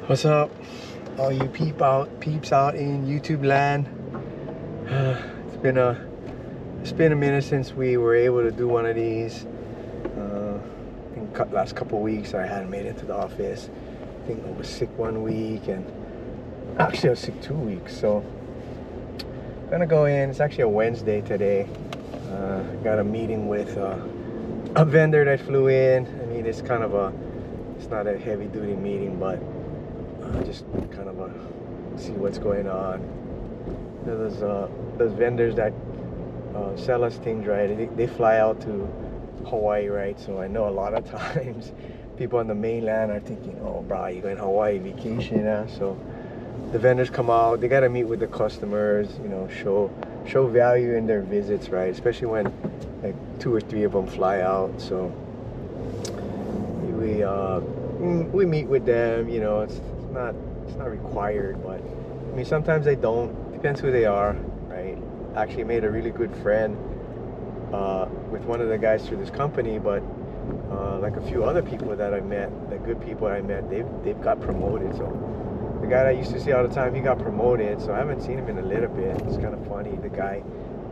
What's up, all you peeps out in YouTube land? It's been a minute since we were able to do one of these. I think last couple of weeks I hadn't made it to the office. I think I was sick 1 week, and actually I was sick 2 weeks. So I'm gonna go in. It's actually a Wednesday today. Got a meeting with a vendor that flew in. I mean, it's not a heavy duty meeting, but just kind of see what's going on. Those vendors that sell us things, right? They fly out to Hawaii, right? So I know a lot of times people on the mainland are thinking, "Oh, bro, you going Hawaii vacation?" So the vendors come out. They got to meet with the customers, show value in their visits, right? Especially when like 2 or 3 of them fly out. So we meet with them. It's not required, but I mean sometimes they don't. Depends who they are, right? Actually made a really good friend with one of the guys through this company, but like a few other people that I met, the good people I met, they've got promoted. So the guy that I used to see all the time, he got promoted. So I haven't seen him in a little bit. It's kind of funny. The guy,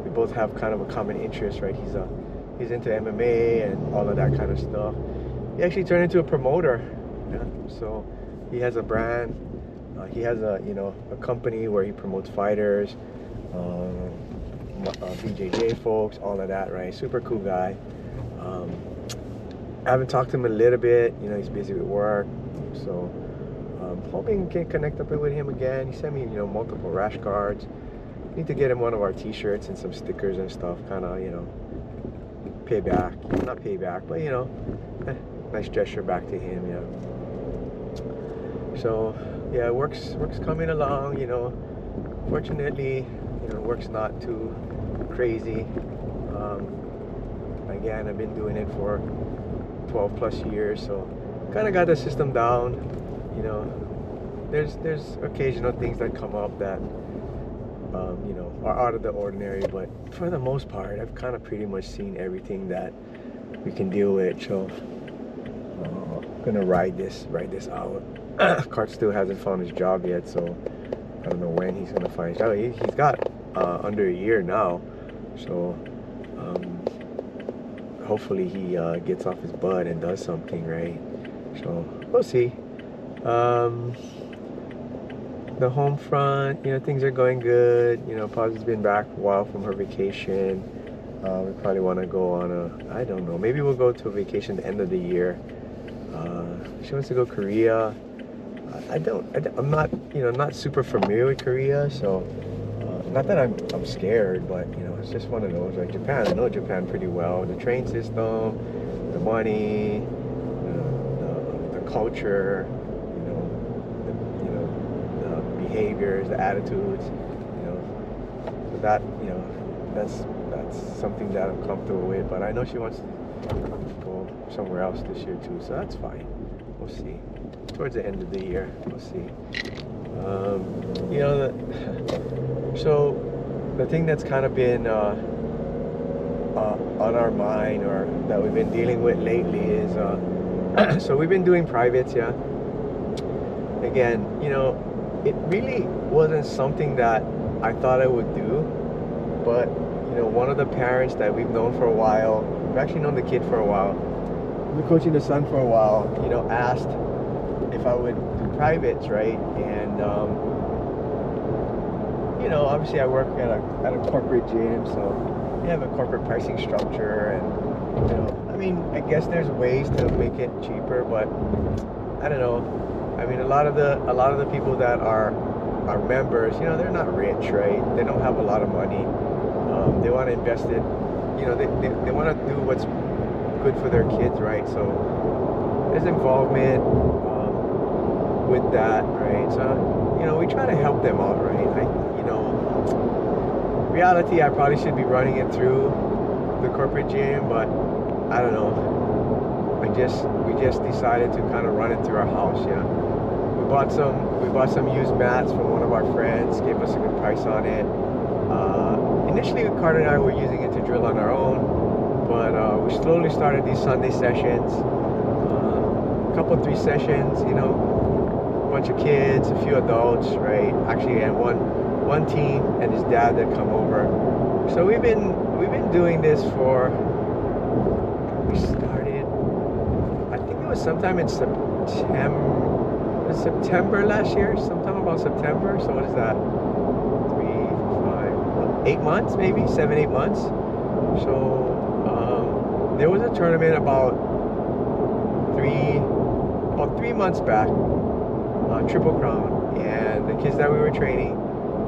we both have kind of a common interest, right? He's into MMA and all of that kind of stuff. He actually turned into a promoter. Yeah. So he has a brand. He has a company where he promotes fighters, BJJ folks, all of that, right? Super cool guy. I haven't talked to him a little bit. He's busy with work, so hoping can connect up with him again. He sent me multiple rash guards. Need to get him one of our T-shirts and some stickers and stuff. Kind of pay back, not pay back, but nice gesture back to him. So yeah, work's coming along. Fortunately, work's not too crazy. Again, I've been doing it for 12 plus years, so kind of got the system down. There's occasional things that come up that are out of the ordinary, but for the most part, I've kind of pretty much seen everything that we can deal with. So I'm gonna ride this out. Cart still hasn't found his job yet, so I don't know when he's gonna find his job. He's got under a year now, so hopefully he gets off his butt and does something, right? So we'll see. The home front, things are going good. Paz's been back a while from her vacation. We probably want to go on I don't know, maybe we'll go to a vacation at the end of the year. She wants to go Korea. I'm not super familiar with Korea, so not that I'm scared, but it's just one of those, like Japan. I know Japan pretty well. The train system, the money, the culture, the behaviors, the attitudes, so that that's something that I'm comfortable with. But I know she wants to go somewhere else this year too, so that's fine. We'll see. Towards the end of the year, we'll see. So the thing that's kind of been on our mind, or that we've been dealing with lately, is so we've been doing privates, yeah. Again, it really wasn't something that I thought I would do, but one of the parents that we've known for a while, we've actually known the kid for a while, we've been coaching the son for a while, asked if I would do privates, right? And obviously I work at a corporate gym, so we have a corporate pricing structure, and I mean, I guess there's ways to make it cheaper, but I don't know. I mean, a lot of the people that are members, they're not rich, right? They don't have a lot of money. They want to invest it. They want to do what's good for their kids, right? So there's involvement with that, right? So we try to help them out, right? Reality, I probably should be running it through the corporate gym, but I don't know. We just decided to kind of run it through our house. Yeah, we bought some used mats from one of our friends. Gave us a good price on it. Initially, Carter and I were using it to drill on our own, but we slowly started these Sunday sessions. A couple 3 sessions, bunch of kids, a few adults, right? Actually, and one teen and his dad that come over. So we've been doing this for, we started, I think it was sometime in September last year, sometime about September. So what is that? 8 months, maybe 7-8 months. So there was a tournament about 3 months back, Triple Crown, and the kids that we were training,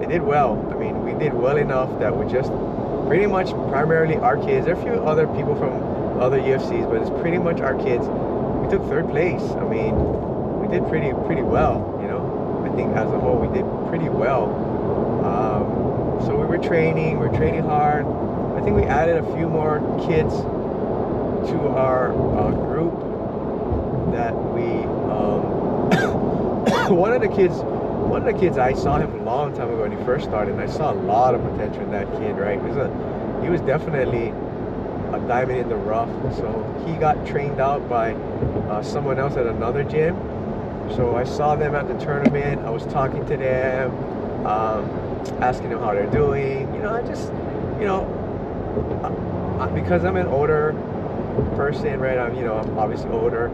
they did well. I mean, we did well enough that we just pretty much primarily our kids. There are a few other people from other UFCs, but it's pretty much our kids. We took 3rd place. I mean, we did pretty well, you know. I think as a whole we did pretty well. So we're training hard. I think we added a few more kids to our group that we one of the kids, I saw him a long time ago when he first started, and I saw a lot of potential in that kid, right? He was definitely a diamond in the rough. So he got trained out by someone else at another gym. So I saw them at the tournament. I was talking to them, asking them how they're doing. You know, I just, you know, because I'm an older person, right? I'm obviously older.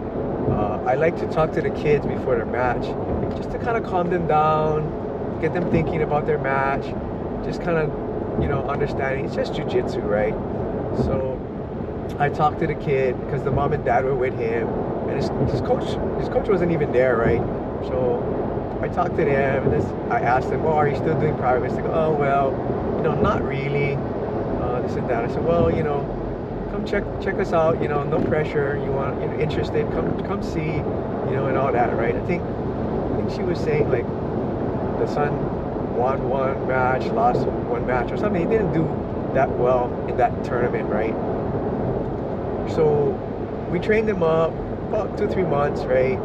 I like to talk to the kids before their match, just to kind of calm them down, get them thinking about their match, just kind of, you know, understanding. It's just jiu-jitsu, right? So I talked to the kid because the mom and dad were with him, and his coach wasn't even there, right? So I talked to them, and I asked them, well, are you still doing privates? They go, oh, well, you know, not really, this and that. I said, well, you know, come check us out, you know, no pressure. You want, you know, interested, come see, you know, and all that, right? I think she was saying like the son won one match, lost one match or something. He didn't do that well in that tournament, right? So we trained him up about 2-3 months, right?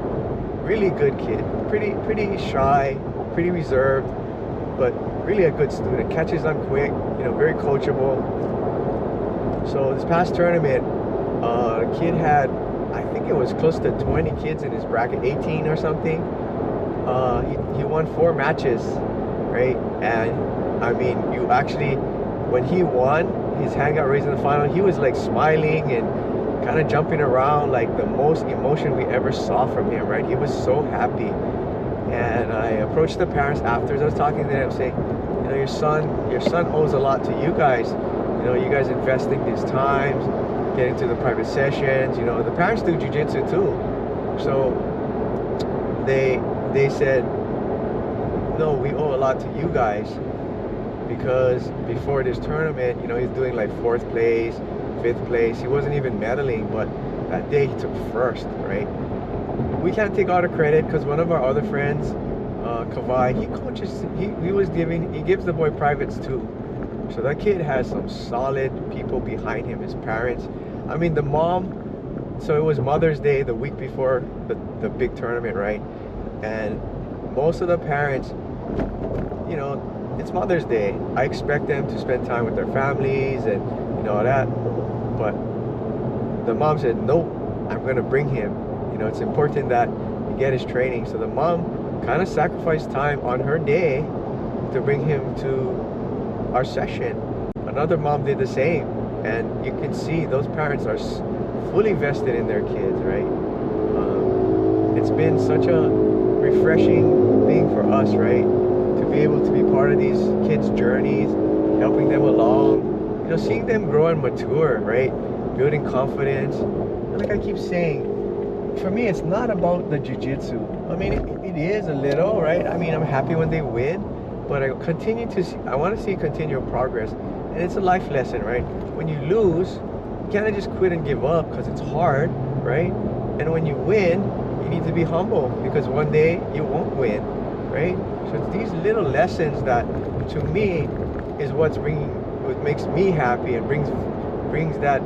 Really good kid, pretty shy, pretty reserved, but really a good student. Catches on quick, you know, very coachable. So this past tournament, the kid had, I think it was close to 20 kids in his bracket, 18 or something. He won 4 matches, right? And I mean, you actually, when he won, his hand got raised in the final, he was like smiling and kind of jumping around, like the most emotion we ever saw from him, right? He was so happy. And I approached the parents afterwards. I was talking to them saying, you know, your son owes a lot to you guys. You know, you guys investing these times, getting to the private sessions. You know, the parents do jiu-jitsu too. So they said, no, we owe a lot to you guys, because before this tournament, you know, he's doing like 4th place, 5th place. He wasn't even medaling, but that day he took 1st, right? We can't take all the credit because one of our other friends, Kavai, he coaches, he gives the boy privates too. So that kid has some solid people behind him, his parents. I mean, the mom, so it was Mother's Day the week before the big tournament, right? And most of the parents, you know, it's Mother's Day. I expect them to spend time with their families and, you know, all that. But the mom said, nope, I'm gonna bring him. You know, it's important that he get his training. So the mom kind of sacrificed time on her day to bring him to our session. Another mom did the same, and you can see those parents are fully vested in their kids, right? It's been such a refreshing thing for us, right, to be able to be part of these kids' journeys, helping them along, you know, seeing them grow and mature, right, building confidence. And like I keep saying, for me, it's not about the jiu-jitsu. I mean, it is a little, right? I mean, I'm happy when they win, but I want to see continual progress. And it's a life lesson, right? When you lose, you can't just quit and give up because it's hard, right? And when you win, you need to be humble because one day you won't win, right? So it's these little lessons that, to me, is what makes me happy and brings that,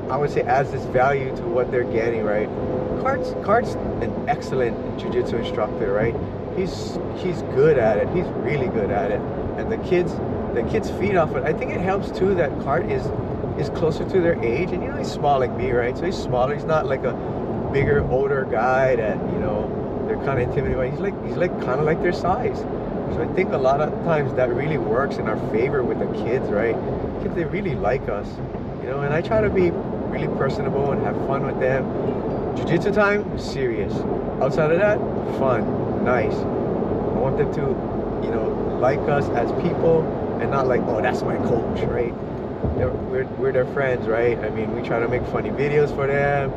I would say, adds this value to what they're getting, right? Kart's an excellent jiu-jitsu instructor, right? He's good at it. He's really good at it, and the kids feed off it. I think it helps too that Kart is closer to their age, and you know, he's small like me, right? So he's smaller. He's not like a bigger, older guy that, you know, kind of intimidated by. He's like kind of like their size. So I think a lot of times that really works in our favor with the kids, right? Kids, they really like us, you know. And I try to be really personable and have fun with them. Jiu-jitsu time, serious. Outside of that, fun, nice. I want them to, you know, like us as people and not like, oh, that's my coach, right? We're their friends, right? I mean, we try to make funny videos for them.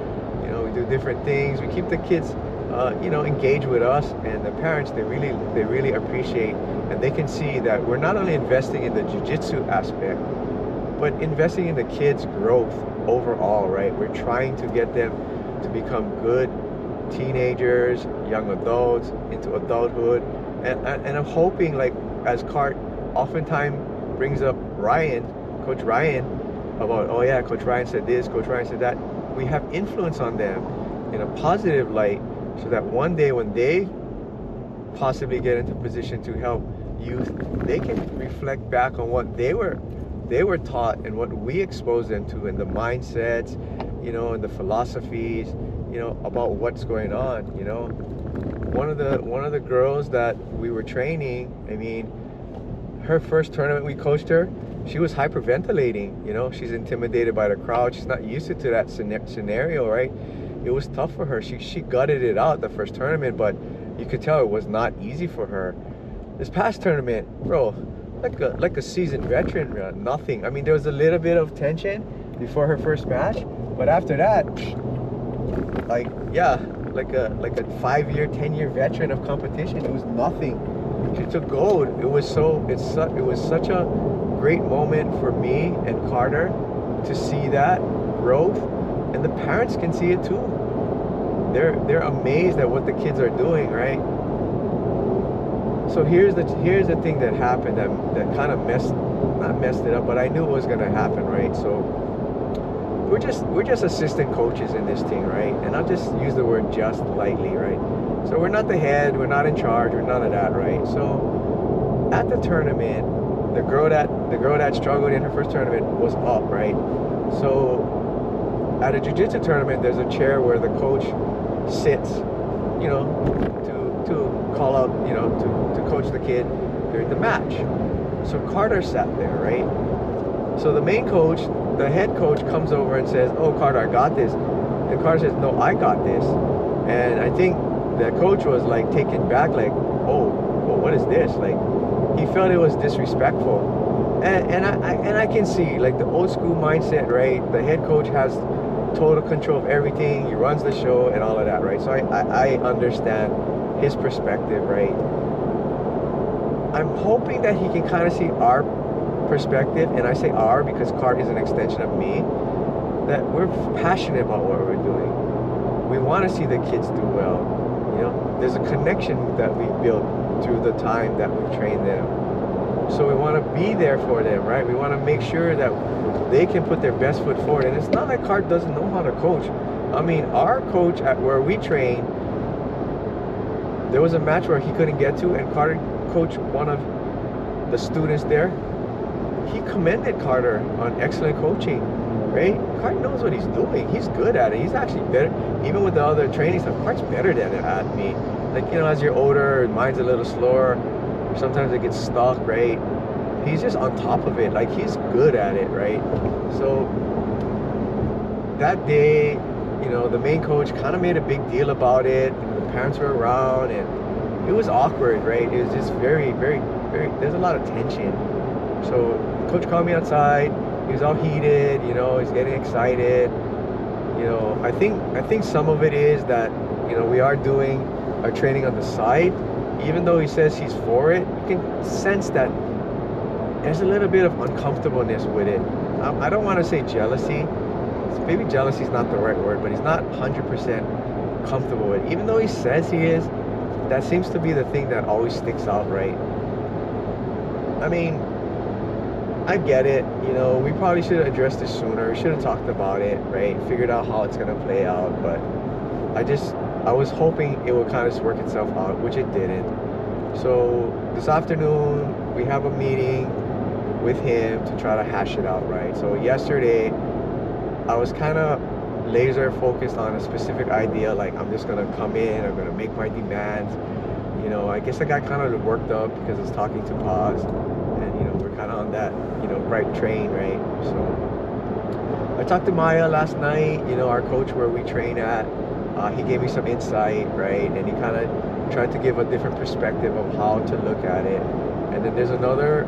You know, we do different things. We keep the kids, you know, engaged with us, and the parents, they really appreciate, and they can see that we're not only investing in the jiu-jitsu aspect, but investing in the kids' growth overall, right? We're trying to get them to become good teenagers, young adults, into adulthood, and I'm hoping, like, as Cart oftentimes brings up Ryan, Coach Ryan, about, oh yeah, Coach Ryan said this, Coach Ryan said that, we have influence on them in a positive light, so that one day when they possibly get into position to help youth, they can reflect back on what they were taught and what we exposed them to, and the mindsets, you know, and the philosophies, you know, about what's going on. You know, one of the girls that we were training, I mean, her first tournament we coached her, she was hyperventilating. You know, she's intimidated by the crowd. She's not used to that scenario, right? It was tough for her. She gutted it out the first tournament, but you could tell it was not easy for her. This past tournament, bro, like a seasoned veteran, nothing. I mean, there was a little bit of tension before her first match, but after that, like, yeah, like a 5-year, 10-year veteran of competition, it was nothing. She took gold. It was such a great moment for me and Carter to see that growth, and the parents can see it too. They're amazed at what the kids are doing, right? So here's the thing that happened that kind of not messed it up, but I knew it was gonna happen, right? So we're just assistant coaches in this thing, right? And I'll just use the word just lightly, right? So we're not the head, we're not in charge, we're none of that, right? So at the tournament, the girl that struggled in her first tournament was up, right? So at a jiu-jitsu tournament, there's a chair where the coach sits, you know, to call out, you know, to coach the kid during the match. So Carter sat there, right? So the main coach, the head coach, comes over and says, oh, Carter, I got this. And Carter says, no, I got this. And I think the coach was like taken back, like, oh, well, what is this? Like, he felt it was disrespectful. And I can see, like, the old school mindset, right? The head coach has total control of everything. He runs the show and all of that, right? So I understand his perspective, right? I'm hoping that he can kind of see our perspective, and I say our because Cart is an extension of me, that we're passionate about what we're doing. We want to see the kids do well. You know, there's a connection that we've built through the time that we've trained them. So we want to be there for them, right? We want to make sure that they can put their best foot forward. And it's not like Cart doesn't know how to coach. I mean, our coach at where we train, there was a match where he couldn't get to, and Carter coached one of the students there. He commended Carter on excellent coaching, right? Carter knows what he's doing. He's good at it. He's actually better, even with the other training stuff. Carter's better than it at me. Like, you know, as you're older, mind's a little slower. Sometimes it gets stuck, right? He's just on top of it. Like, he's good at it, right? So that day, you know, the main coach kind of made a big deal about it. The parents were around, and it was awkward, right? It was just very, very, very, there's a lot of tension. So coach called me outside. He was all heated, you know, he's getting excited. You know, I think some of it is that, you know, we are doing our training on the side. Even though he says he's for it, you can sense that there's a little bit of uncomfortableness with it. I don't want to say jealousy. Maybe jealousy is not the right word, but he's not 100% comfortable with it. Even though he says he is, that seems to be the thing that always sticks out, right? I mean, I get it, you know, we probably should have addressed this sooner. We should have talked about it, right? Figured out how it's going to play out, but I was hoping it would kind of work itself out, which it didn't. So this afternoon, we have a meeting with him to try to hash it out, right? So yesterday, I was kind of laser focused on a specific idea, like I'm just gonna come in, I'm gonna make my demands. I guess I got kind of worked up because I was talking to Paz, and we're kind of on that right train, right? So I talked to Maya last night, our coach where we train at. He gave me some insight, right? And he kind of tried to give a different perspective of how to look at it. And then there's another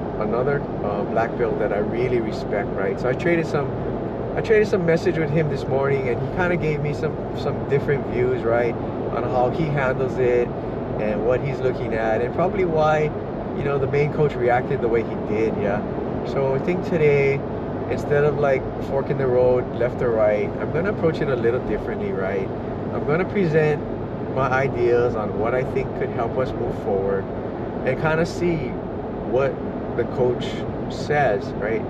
black belt that I really respect, right? So I traded some message with him this morning, and he kind of gave me some different views, right, on how he handles it and what he's looking at, and probably why the main coach reacted the way he did. Yeah. So I think today, instead of like forking the road left or right, I'm gonna approach it a little differently, right? I'm gonna present my ideas on what I think could help us move forward, and kind of see what the coach says, right?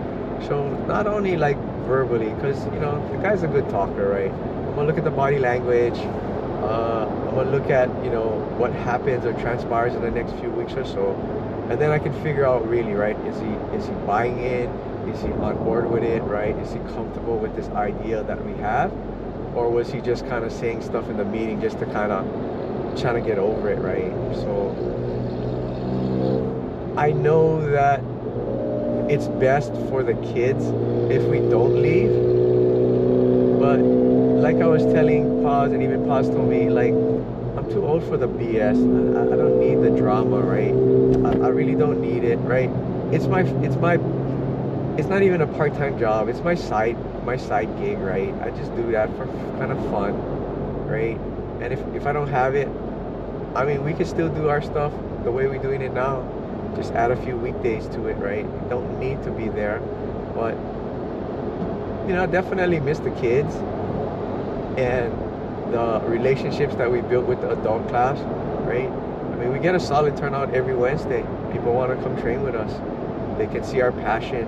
So not only like verbally, because the guy's a good talker, right? I'm gonna look at the body language. I'm gonna look at what happens or transpires in the next few weeks or so, and then I can figure out really, right? Is he buying in? Is he on board with it, right? Is he comfortable with this idea that we have, or was he just kind of saying stuff in the meeting just to kind of trying to get over it, right? So I know that it's best for the kids if we don't leave, but like I was telling Paz, and even Paz told me, like, I'm too old for the BS. I don't need the drama, right? I really don't need it, right? It's not even a part-time job. It's my side gig, right? I just do that for kind of fun, right? And if I don't have it, I mean, we can still do our stuff the way we're doing it now. Just add a few weekdays to it, right? You don't need to be there, but I definitely miss the kids and the relationships that we built with the adult class, right? I mean, we get a solid turnout every Wednesday. People want to come train with us. They can see our passion.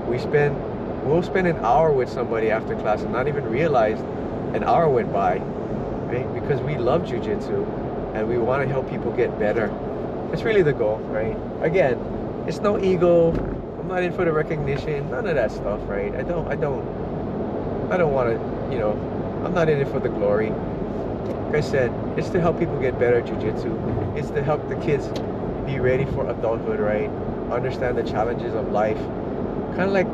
We'll spend an hour with somebody after class and not even realize an hour went by, right? Because we love jiu-jitsu and we want to help people get better. It's really the goal, right? Again, it's no ego. I'm not in for the recognition, none of that stuff, right? I don't want to, I'm not in it for the glory. Like I said, it's to help people get better at jiu-jitsu. It's to help the kids be ready for adulthood, right? Understand the challenges of life. Kind of like,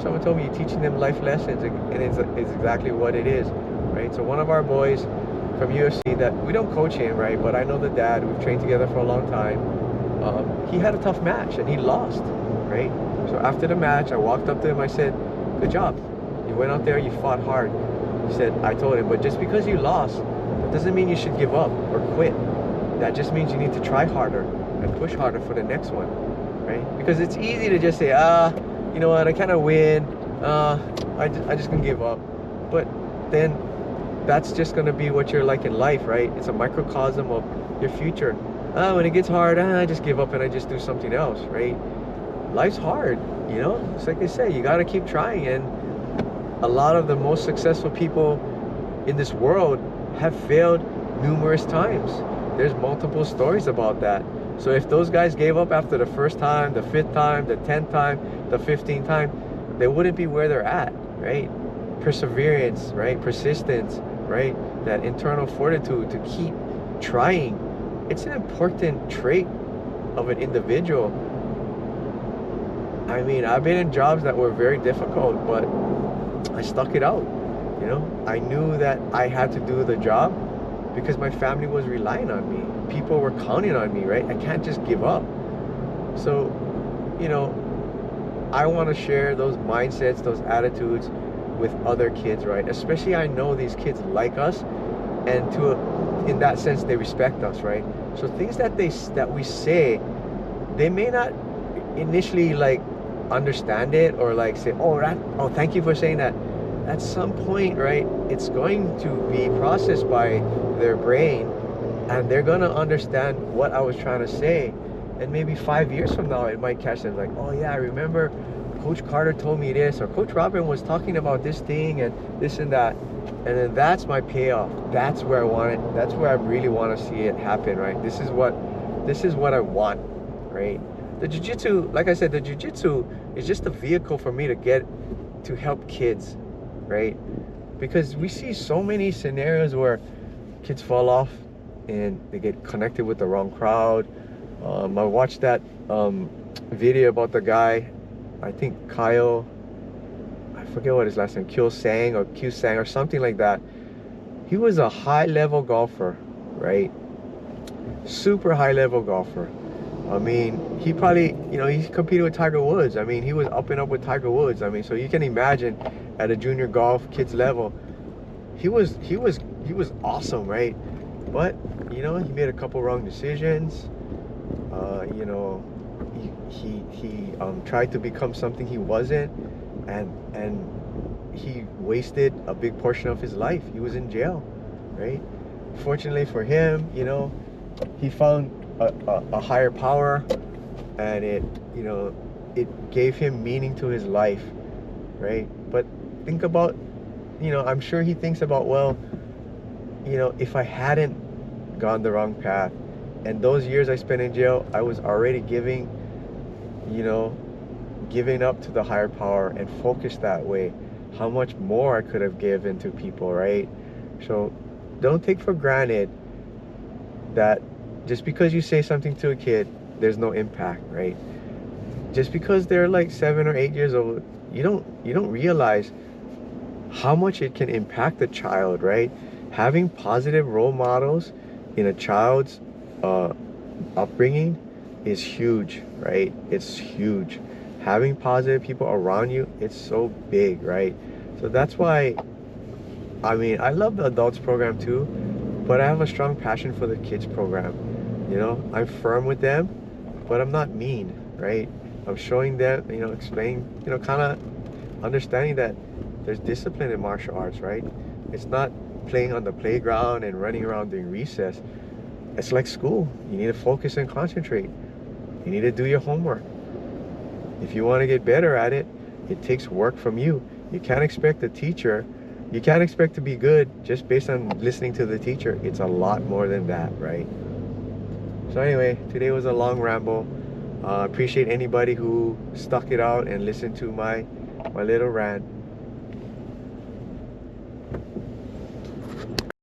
someone told me you're teaching them life lessons, and it's exactly what it is, right? So one of our boys from UFC, that we don't coach him, right? But I know the dad, we've trained together for a long time. He had a tough match and he lost, right? So after the match, I walked up to him, I said, good job. You went out there, you fought hard. He said, I told him, but just because you lost, that doesn't mean you should give up or quit. That just means you need to try harder and push harder for the next one, right? Because it's easy to just say, you know what, I kind of win, I just gonna give up. But then that's just gonna be what you're like in life, right? It's a microcosm of your future. When it gets hard, I just give up and I just do something else, right? Life's hard, It's like they say, you gotta keep trying. And a lot of the most successful people in this world have failed numerous times. There's multiple stories about that. So if those guys gave up after the first time, the 5th time, the 10th time, the 15th time, they wouldn't be where they're at, right? Perseverance, right? Persistence, right? That internal fortitude to keep trying. It's an important trait of an individual. I mean, I've been in jobs that were very difficult, but I stuck it out. I knew that I had to do the job because my family was relying on me. People were counting on me, right? I can't just give up. So, I want to share those mindsets, those attitudes with other kids, right? Especially I know these kids like us, and in that sense they respect us, right? So things that we say, they may not initially like understand it or like say, oh, thank you for saying that. At some point, right, it's going to be processed by their brain, and they're gonna understand what I was trying to say. And maybe 5 years from now, it might catch them like, oh yeah, I remember Coach Carter told me this, or Coach Robin was talking about this thing and this and that. And then that's my payoff. That's where I want it. That's where I really want to see it happen, right? This is what I want, right? The jiu-jitsu, like I said, the jiu-jitsu is just a vehicle for me to help kids, right? because we see so many scenarios where kids fall off and they get connected with the wrong crowd. I watched that video about the guy, I think Kyle, I forget what his last name, Kyo Sang or Q Sang or something like that. He was a high level golfer, right? Super high level golfer. I mean, he probably, he competed with Tiger Woods. I mean, he was up and up with Tiger Woods. I mean, so you can imagine at a junior golf kids level, he was awesome, right? But he made a couple wrong decisions. He tried to become something he wasn't, and he wasted a big portion of his life. He was in jail, right? Fortunately for him, he found a higher power, and it gave him meaning to his life, right? But think about, I'm sure he thinks about, well, if I hadn't gone the wrong path, and those years I spent in jail, I was already giving up to the higher power and focused that way, how much more I could have given to people, right? So don't take for granted that just because you say something to a kid, there's no impact, right? Just because they're like 7 or 8 years old, you don't realize how much it can impact a child, right? Having positive role models in a child's upbringing is huge, right? It's huge. Having positive people around you, it's so big, right? So that's why, I mean, I love the adults program too, but I have a strong passion for the kids program. I'm firm with them, but I'm not mean, right? I'm showing them, explaining, kind of understanding that there's discipline in martial arts, right? It's not playing on the playground and running around during recess. It's like school. You need to focus and concentrate. You need to do your homework. If you want to get better at it, it takes work from you. You can't expect to be good just based on listening to the teacher. It's a lot more than that, right? So anyway, today was a long ramble. Appreciate anybody who stuck it out and listened to my little rant.